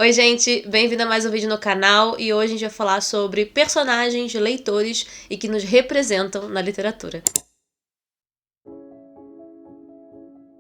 Oi gente, bem-vindo a mais um vídeo no canal e hoje a gente vai falar sobre personagens, leitores e que nos representam na literatura.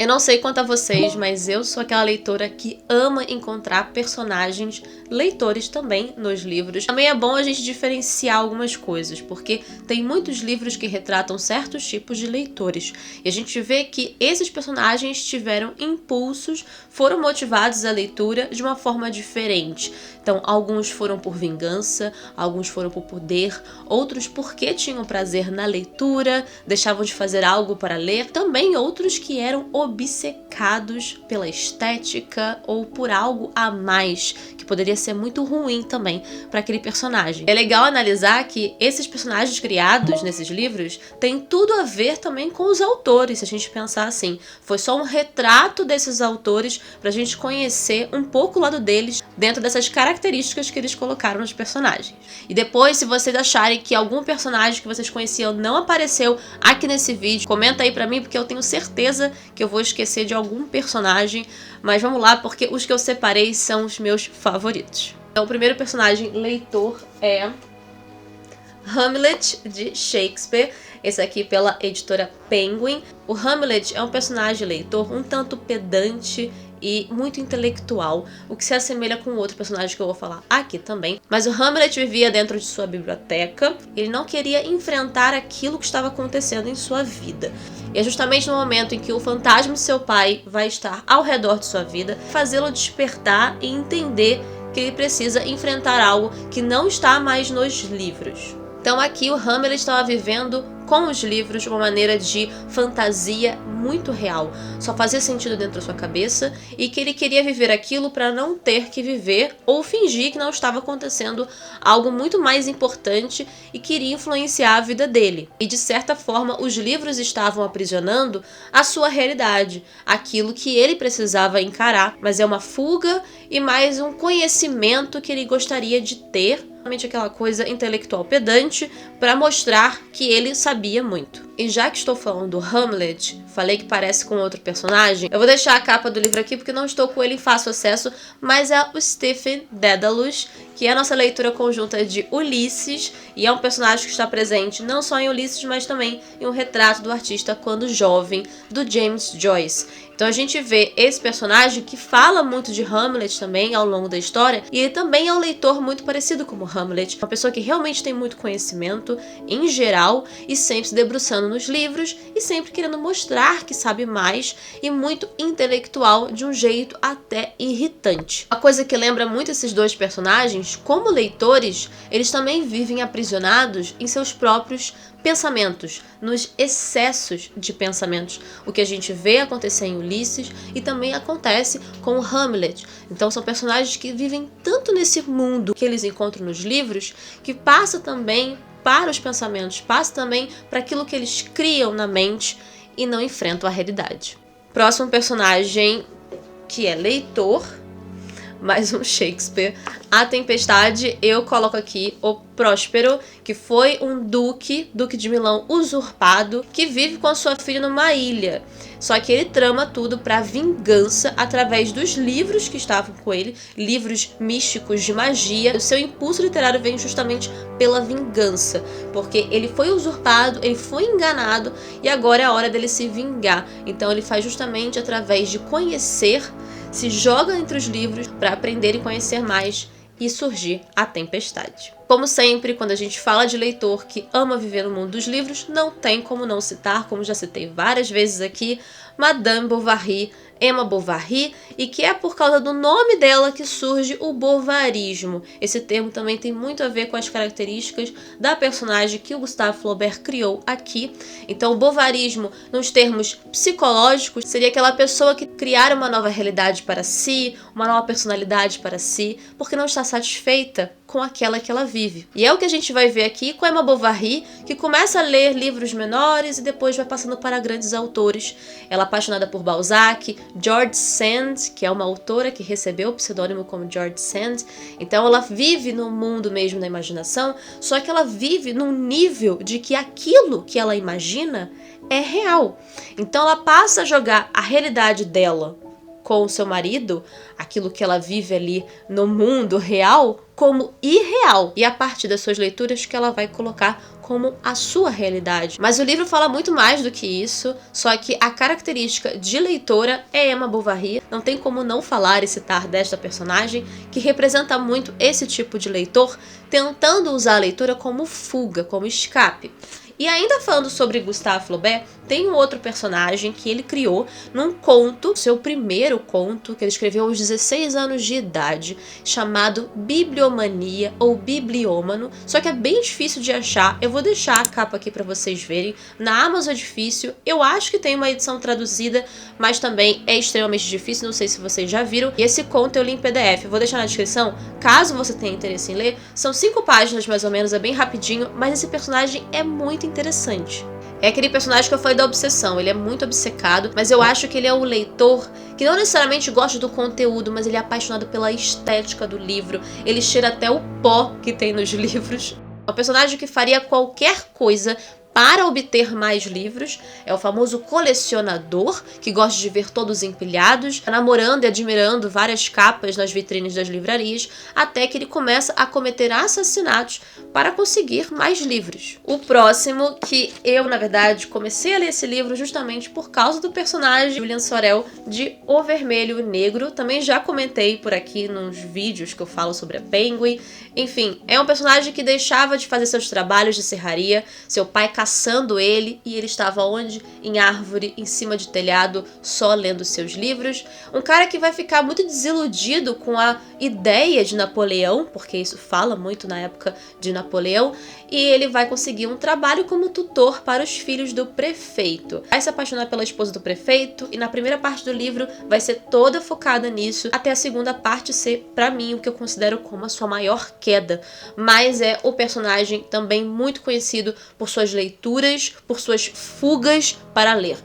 Eu não sei quanto a vocês, mas eu sou aquela leitora que ama encontrar personagens, leitores também nos livros. Também é bom a gente diferenciar algumas coisas, porque tem muitos livros que retratam certos tipos de leitores. E a gente vê que esses personagens tiveram impulsos, foram motivados à leitura de uma forma diferente. Então, alguns foram por vingança, alguns foram por poder, outros porque tinham prazer na leitura, deixavam de fazer algo para ler. Também outros que eram obcecados pela estética ou por algo a mais, que poderia ser muito ruim também para aquele personagem. É legal analisar que esses personagens criados nesses livros têm tudo a ver também com os autores, se a gente pensar assim. Foi só um retrato desses autores para a gente conhecer um pouco o lado deles dentro dessas características que eles colocaram nos personagens. E depois, se vocês acharem que algum personagem que vocês conheciam não apareceu aqui nesse vídeo, comenta aí pra mim, porque eu tenho certeza que eu vou esquecer de algum personagem. Mas vamos lá, porque os que eu separei são os meus favoritos. Então, o primeiro personagem leitor é Hamlet, de Shakespeare. Esse aqui pela editora Penguin. O Hamlet é um personagem leitor um tanto pedante e muito intelectual, o que se assemelha com outro personagem que eu vou falar aqui também. Mas o Hamlet vivia dentro de sua biblioteca, ele não queria enfrentar aquilo que estava acontecendo em sua vida. E é justamente no momento em que o fantasma de seu pai vai estar ao redor de sua vida, fazê-lo despertar e entender que ele precisa enfrentar algo que não está mais nos livros. Então aqui o Hamlet estava vivendo com os livros de uma maneira de fantasia muito real. Só fazia sentido dentro da sua cabeça e que ele queria viver aquilo para não ter que viver ou fingir que não estava acontecendo algo muito mais importante e queria influenciar a vida dele. E de certa forma os livros estavam aprisionando a sua realidade, aquilo que ele precisava encarar, mas é uma fuga e mais um conhecimento que ele gostaria de ter, realmente aquela coisa intelectual pedante, para mostrar que ele sabia muito. E já que estou falando do Hamlet, falei que parece com outro personagem, eu vou deixar a capa do livro aqui porque não estou com ele em fácil acesso, mas é o Stephen Dedalus, que é a nossa leitura conjunta de Ulisses, e é um personagem que está presente não só em Ulisses, mas também em um retrato do artista quando jovem, do James Joyce. Então a gente vê esse personagem que fala muito de Hamlet também ao longo da história, e ele também é um leitor muito parecido como Hamlet, uma pessoa que realmente tem muito conhecimento em geral e sempre se debruçando nos livros e sempre querendo mostrar que sabe mais e muito intelectual de um jeito até irritante. Uma coisa que lembra muito esses dois personagens, como leitores, eles também vivem aprisionados em seus próprios pensamentos, nos excessos de pensamentos, o que a gente vê acontecer em Ulisses e também acontece com o Hamlet. Então são personagens que vivem tanto nesse mundo que eles encontram nos livros, que passa também para os pensamentos, passa também para aquilo que eles criam na mente e não enfrentam a realidade. Próximo personagem que é leitor, mais um Shakespeare, A Tempestade. Eu coloco aqui o Próspero, que foi um duque de Milão usurpado, que vive com a sua filha numa ilha. Só que ele trama tudo para vingança através dos livros que estavam com ele, livros místicos de magia. O seu impulso literário vem justamente pela vingança, porque ele foi usurpado, ele foi enganado e agora é a hora dele se vingar. Então ele faz justamente através de conhecer, se joga entre os livros para aprender e conhecer mais e surgir a tempestade. Como sempre, quando a gente fala de leitor que ama viver no mundo dos livros, não tem como não citar, como já citei várias vezes aqui, Madame Bovary, Emma Bovary, e que é por causa do nome dela que surge o bovarismo. Esse termo também tem muito a ver com as características da personagem que o Gustave Flaubert criou aqui. Então o bovarismo, nos termos psicológicos, seria aquela pessoa que criar uma nova realidade para si, uma nova personalidade para si, porque não está satisfeita com aquela que ela vive. E é o que a gente vai ver aqui com Emma Bovary, que começa a ler livros menores e depois vai passando para grandes autores. Ela é apaixonada por Balzac, George Sand, que é uma autora que recebeu o pseudônimo como George Sand. Então ela vive no mundo mesmo da imaginação, só que ela vive num nível de que aquilo que ela imagina é real. Então ela passa a jogar a realidade dela com o seu marido, aquilo que ela vive ali no mundo real, como irreal. E a partir das suas leituras que ela vai colocar como a sua realidade. Mas o livro fala muito mais do que isso, só que a característica de leitora é Emma Bovary. Não tem como não falar e citar desta personagem, que representa muito esse tipo de leitor, tentando usar a leitura como fuga, como escape. E ainda falando sobre Gustave Flaubert, tem um outro personagem que ele criou num conto, seu primeiro conto, que ele escreveu aos 16 anos de idade, chamado Bibliomania ou Bibliômano, só que é bem difícil de achar. Eu vou deixar a capa aqui para vocês verem. Na Amazon é difícil, eu acho que tem uma edição traduzida, mas também é extremamente difícil, não sei se vocês já viram. E esse conto eu li em PDF, eu vou deixar na descrição, caso você tenha interesse em ler. São 5 páginas mais ou menos, é bem rapidinho, mas esse personagem é muito interessante. É aquele personagem que eu falei da obsessão, ele é muito obcecado, mas eu acho que ele é o leitor que não necessariamente gosta do conteúdo, mas ele é apaixonado pela estética do livro, ele cheira até o pó que tem nos livros. É um personagem que faria qualquer coisa para obter mais livros, é o famoso colecionador, que gosta de ver todos empilhados, namorando e admirando várias capas nas vitrines das livrarias, até que ele começa a cometer assassinatos para conseguir mais livros. O próximo, que eu, na verdade, comecei a ler esse livro justamente por causa do personagem Julian Sorel de O Vermelho e o Negro, também já comentei por aqui nos vídeos que eu falo sobre a Penguin. Enfim, é um personagem que deixava de fazer seus trabalhos de serraria, seu pai caçando ele, e ele estava onde? Em árvore, em cima de telhado, só lendo seus livros. Um cara que vai ficar muito desiludido com a ideia de Napoleão, porque isso fala muito na época de Napoleão, e ele vai conseguir um trabalho como tutor para os filhos do prefeito. Vai se apaixonar pela esposa do prefeito, e na primeira parte do livro vai ser toda focada nisso, até a segunda parte ser, pra mim, o que eu considero como a sua maior queda. Mas é o personagem também muito conhecido por suas leituras, por suas fugas para ler.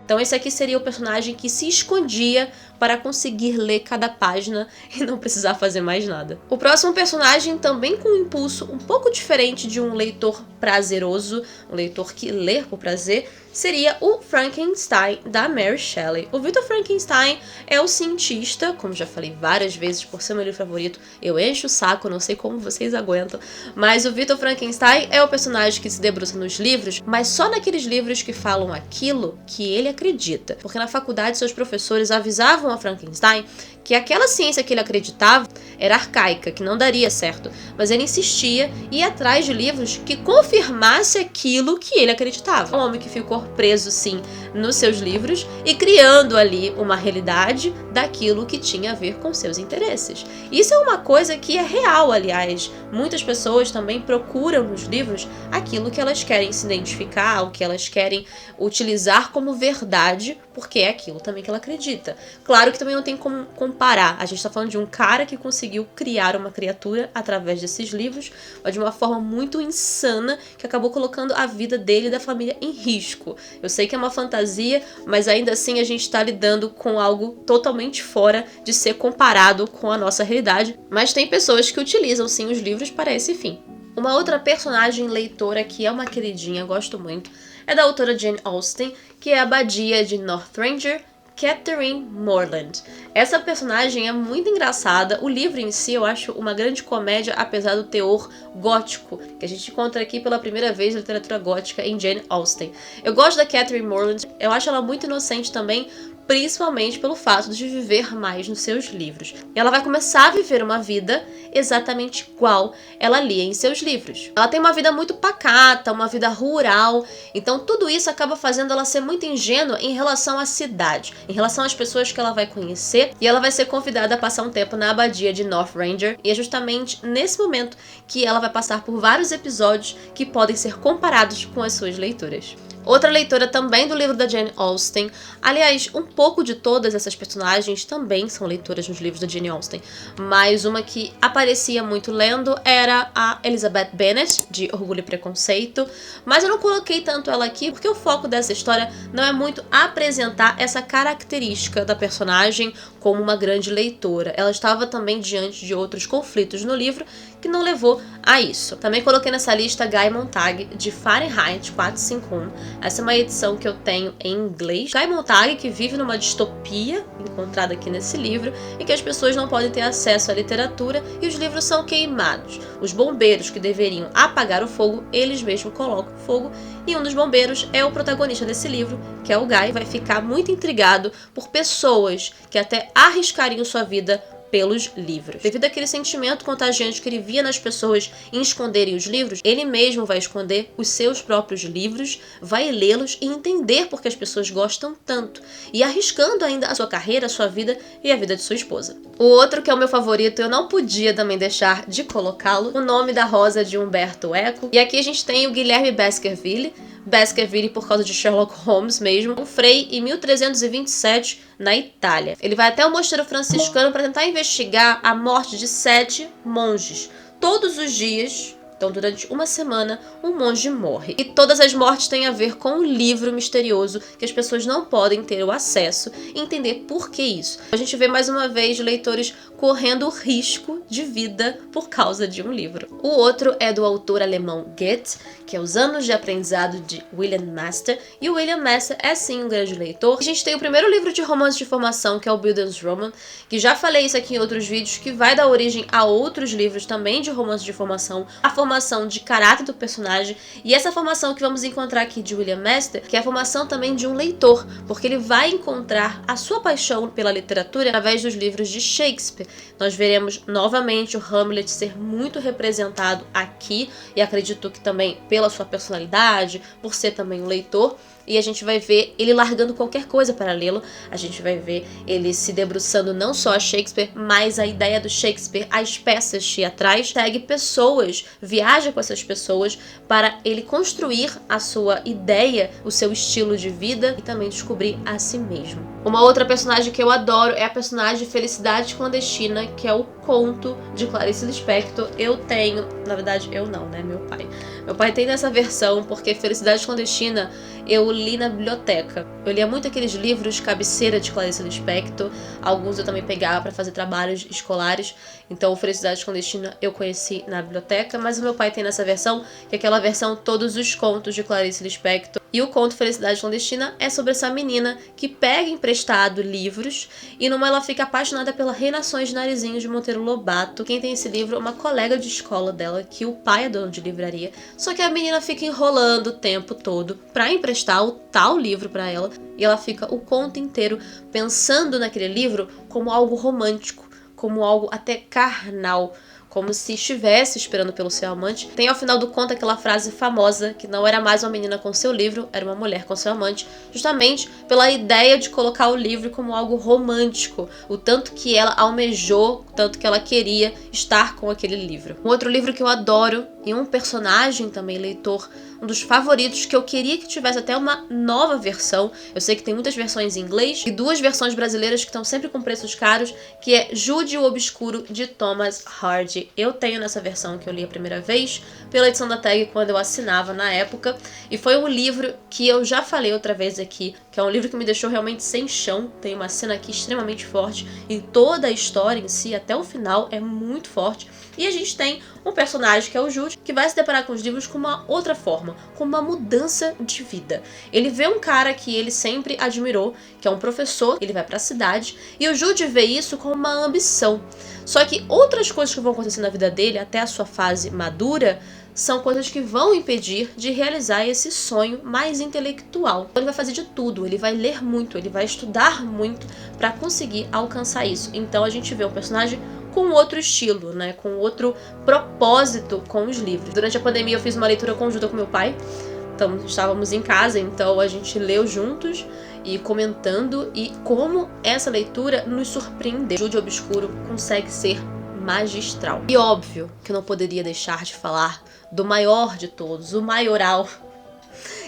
Então esse aqui seria o personagem que se escondia para conseguir ler cada página e não precisar fazer mais nada. O próximo personagem, também com um impulso um pouco diferente de um leitor prazeroso, um leitor que lê por prazer, seria o Frankenstein da Mary Shelley. O Victor Frankenstein é o cientista, como já falei várias vezes, por ser meu livro favorito, eu encho o saco, não sei como vocês aguentam, mas o Victor Frankenstein é o personagem que se debruça nos livros, mas só naqueles livros que falam aquilo que ele acredita. Porque na faculdade seus professores avisavam a Frankenstein que aquela ciência que ele acreditava era arcaica, que não daria certo, mas ele insistia e ia atrás de livros que confirmasse aquilo que ele acreditava. Um homem que ficou preso, sim, nos seus livros e criando ali uma realidade daquilo que tinha a ver com seus interesses. Isso é uma coisa que é real, aliás. Muitas pessoas também procuram nos livros aquilo que elas querem se identificar, o que elas querem utilizar como verdade, porque é aquilo também que ela acredita. Claro que também não tem como comparar. A gente está falando de um cara que conseguiu criar uma criatura através desses livros, mas de uma forma muito insana, que acabou colocando a vida dele e da família em risco. Eu sei que é uma fantasia, mas ainda assim a gente está lidando com algo totalmente fora de ser comparado com a nossa realidade. Mas tem pessoas que utilizam sim os livros para esse fim. Uma outra personagem leitora que é uma queridinha, gosto muito, é da autora Jane Austen, que é a abadia de Northanger, Catherine Morland. Essa personagem é muito engraçada. O livro em si eu acho uma grande comédia, apesar do teor gótico, que a gente encontra aqui pela primeira vez na literatura gótica em Jane Austen. Eu gosto da Catherine Morland, eu acho ela muito inocente também, principalmente pelo fato de viver mais nos seus livros. E ela vai começar a viver uma vida exatamente igual ela lia em seus livros. Ela tem uma vida muito pacata, uma vida rural, então tudo isso acaba fazendo ela ser muito ingênua em relação à cidade, em relação às pessoas que ela vai conhecer, e ela vai ser convidada a passar um tempo na abadia de Northanger, e é justamente nesse momento que ela vai passar por vários episódios que podem ser comparados com as suas leituras. Outra leitora também do livro da Jane Austen, aliás, um pouco de todas essas personagens também são leitoras nos livros da Jane Austen, mas uma que aparecia muito lendo era a Elizabeth Bennet, de Orgulho e Preconceito, mas eu não coloquei tanto ela aqui porque o foco dessa história não é muito apresentar essa característica da personagem como uma grande leitora. Ela estava também diante de outros conflitos no livro que não levou a isso. Também coloquei nessa lista Guy Montag, de Fahrenheit 451, Essa é uma edição que eu tenho em inglês. Guy Montag, que vive numa distopia encontrada aqui nesse livro, em que as pessoas não podem ter acesso à literatura e os livros são queimados. Os bombeiros que deveriam apagar o fogo, eles mesmos colocam fogo, e um dos bombeiros é o protagonista desse livro, que é o Guy. Vai ficar muito intrigado por pessoas que até arriscariam sua vida pelos livros. Devido àquele sentimento contagiante que ele via nas pessoas em esconderem os livros, ele mesmo vai esconder os seus próprios livros, vai lê-los e entender por que as pessoas gostam tanto, e arriscando ainda a sua carreira, a sua vida e a vida de sua esposa. O outro, que é o meu favorito, eu não podia também deixar de colocá-lo, O Nome da Rosa, de Umberto Eco. E aqui a gente tem o Guilherme Baskerville por causa de Sherlock Holmes mesmo, um frei em 1327 na Itália. Ele vai até o mosteiro franciscano para tentar investigar a morte de 7 monges. Todos os dias, então durante uma semana, um monge morre. E todas as mortes têm a ver com um livro misterioso que as pessoas não podem ter o acesso e entender por que isso. A gente vê mais uma vez leitores correndo risco de vida por causa de um livro. O outro é do autor alemão Goethe, que é Os Anos de Aprendizado, de William Master. E o William Master é sim um grande leitor. A gente tem o primeiro livro de romance de formação, que é o Bildungsroman, que já falei isso aqui em outros vídeos, que vai dar origem a outros livros também de romance de formação, a formação de caráter do personagem, e essa formação que vamos encontrar aqui de William Master, que é a formação também de um leitor, porque ele vai encontrar a sua paixão pela literatura através dos livros de Shakespeare. Nós veremos novamente o Hamlet ser muito representado aqui, e acredito que também pela sua personalidade, por ser também um leitor. E a gente vai ver ele largando qualquer coisa para lê-lo. A gente vai ver ele se debruçando não só a Shakespeare, mas a ideia do Shakespeare, as peças teatrais. Segue pessoas, viaja com essas pessoas para ele construir a sua ideia, o seu estilo de vida e também descobrir a si mesmo. Uma outra personagem que eu adoro é a personagem Felicidade Clandestina, que é o conto de Clarice Lispector. Eu tenho, na verdade eu não, né, meu pai. Meu pai tem nessa versão, porque Felicidade Clandestina eu li na biblioteca. Eu lia muito aqueles livros de cabeceira de Clarice Lispector, alguns eu também pegava para fazer trabalhos escolares, então Felicidade Clandestina eu conheci na biblioteca, mas o meu pai tem nessa versão, que é aquela versão todos os contos de Clarice Lispector. E o conto Felicidade Clandestina é sobre essa menina que pega emprestado livros e numa ela fica apaixonada pela Reinações de Narizinhos de Monteiro Lobato. Quem tem esse livro é uma colega de escola dela, que o pai é dono de livraria. Só que a menina fica enrolando o tempo todo pra emprestar o tal livro pra ela e ela fica o conto inteiro pensando naquele livro como algo romântico, como algo até carnal, como se estivesse esperando pelo seu amante. Tem ao final do conto aquela frase famosa, que não era mais uma menina com seu livro, era uma mulher com seu amante, justamente pela ideia de colocar o livro como algo romântico, o tanto que ela almejou, o tanto que ela queria estar com aquele livro. Um outro livro que eu adoro, e um personagem também leitor, um dos favoritos, que eu queria que tivesse até uma nova versão. Eu sei que tem muitas versões em inglês e 2 versões brasileiras que estão sempre com preços caros, que é Jude o Obscuro, de Thomas Hardy. Eu tenho nessa versão que eu li a primeira vez pela edição da Tag quando eu assinava na época, e foi um livro que eu já falei outra vez aqui, que é um livro que me deixou realmente sem chão. Tem uma cena aqui extremamente forte e toda a história em si, até o final, é muito forte. E a gente tem um personagem que é o Jude, que vai se deparar com os livros com uma outra forma, com uma mudança de vida. Ele vê um cara que ele sempre admirou, que é um professor, ele vai para a cidade, e o Jude vê isso como uma ambição. Só que outras coisas que vão acontecer na vida dele, até a sua fase madura, são coisas que vão impedir de realizar esse sonho mais intelectual. Ele vai fazer de tudo, ele vai ler muito, ele vai estudar muito para conseguir alcançar isso. Então a gente vê um personagem com outro estilo, né, com outro propósito com os livros. Durante a pandemia eu fiz uma leitura conjunta com meu pai, então estávamos em casa, então a gente leu juntos e comentando, e como essa leitura nos surpreendeu. Jude Obscuro consegue ser magistral. E óbvio que eu não poderia deixar de falar do maior de todos, o maioral,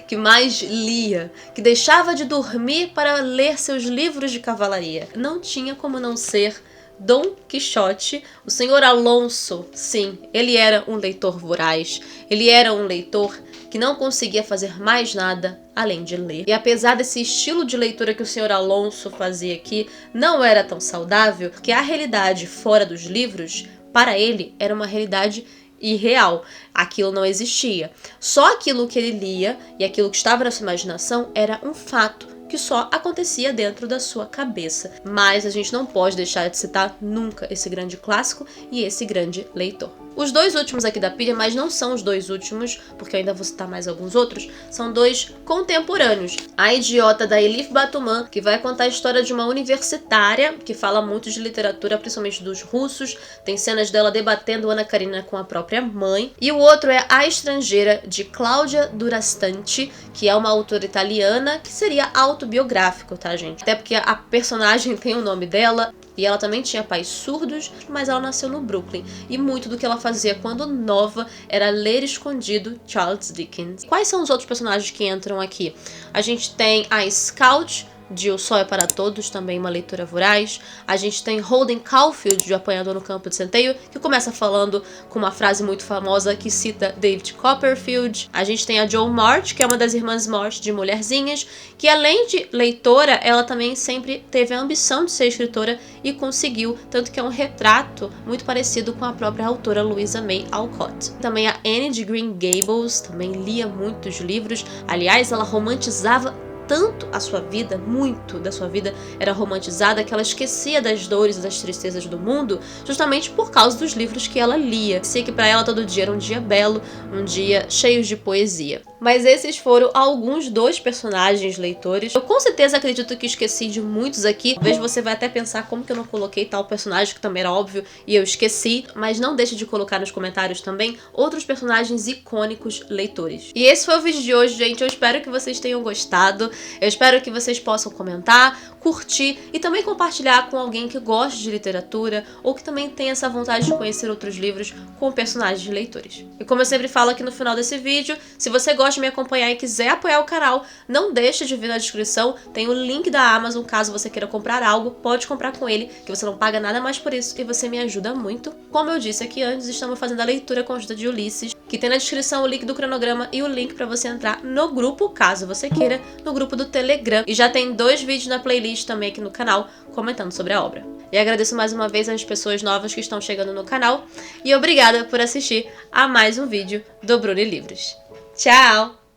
que mais lia, que deixava de dormir para ler seus livros de cavalaria. Não tinha como não ser Dom Quixote, o senhor Alonso. Sim, ele era um leitor voraz, ele era um leitor que não conseguia fazer mais nada além de ler. E apesar desse estilo de leitura que o senhor Alonso fazia aqui não era tão saudável, porque a realidade fora dos livros, para ele, era uma realidade irreal. Aquilo não existia. Só aquilo que ele lia e aquilo que estava na sua imaginação era um fato que só acontecia dentro da sua cabeça. Mas a gente não pode deixar de citar nunca esse grande clássico e esse grande leitor. Os dois últimos aqui da pilha, mas não são os dois últimos, porque eu ainda vou citar mais alguns outros, são dois contemporâneos. A Idiota, da Elif Batuman, que vai contar a história de uma universitária que fala muito de literatura, principalmente dos russos. Tem cenas dela debatendo Ana Karenina com a própria mãe. E o outro é A Estrangeira, de Cláudia Durastanti, que é uma autora italiana, que seria autobiográfico, tá, gente? Até porque a personagem tem o nome dela. E ela também tinha pais surdos, mas ela nasceu no Brooklyn. E muito do que ela fazia quando nova era ler escondido Charles Dickens. Quais são os outros personagens que entram aqui? A gente tem a Scout, de O Sol é para Todos, também uma leitura voraz. A gente tem Holden Caulfield, de Apanhador no Campo de Centeio, que começa falando com uma frase muito famosa que cita David Copperfield. A gente tem a Jo March, que é uma das irmãs March de Mulherzinhas, que além de leitora, ela também sempre teve a ambição de ser escritora e conseguiu, tanto que é um retrato muito parecido com a própria autora Louisa May Alcott. Também a Anne de Green Gables, também lia muitos livros. Aliás, ela romantizava tanto a sua vida, muito da sua vida era romantizada, que ela esquecia das dores e das tristezas do mundo, justamente por causa dos livros que ela lia. Sei que para ela todo dia era um dia belo, um dia cheio de poesia. Mas esses foram alguns dos personagens leitores. Eu com certeza acredito que esqueci de muitos aqui. Talvez você vai até pensar como que eu não coloquei tal personagem, que também era óbvio e eu esqueci. Mas não deixe de colocar nos comentários também outros personagens icônicos leitores. E esse foi o vídeo de hoje, gente. Eu espero que vocês tenham gostado. Eu espero que vocês possam comentar, curtir e também compartilhar com alguém que gosta de literatura ou que também tem essa vontade de conhecer outros livros com personagens leitores. E como eu sempre falo aqui no final desse vídeo, se você gosta de me acompanhar e quiser apoiar o canal, não deixe de vir na descrição, tem o link da Amazon, caso você queira comprar algo, pode comprar com ele, que você não paga nada mais por isso e você me ajuda muito. Como eu disse aqui antes, estamos fazendo a leitura conjunta de Ulisses, que tem na descrição o link do cronograma e o link para você entrar no grupo, caso você queira, no grupo do Telegram. E já tem 2 vídeos na playlist também aqui no canal, comentando sobre a obra. E agradeço mais uma vez às pessoas novas que estão chegando no canal. E obrigada por assistir a mais um vídeo do Bruni Livros. Tchau!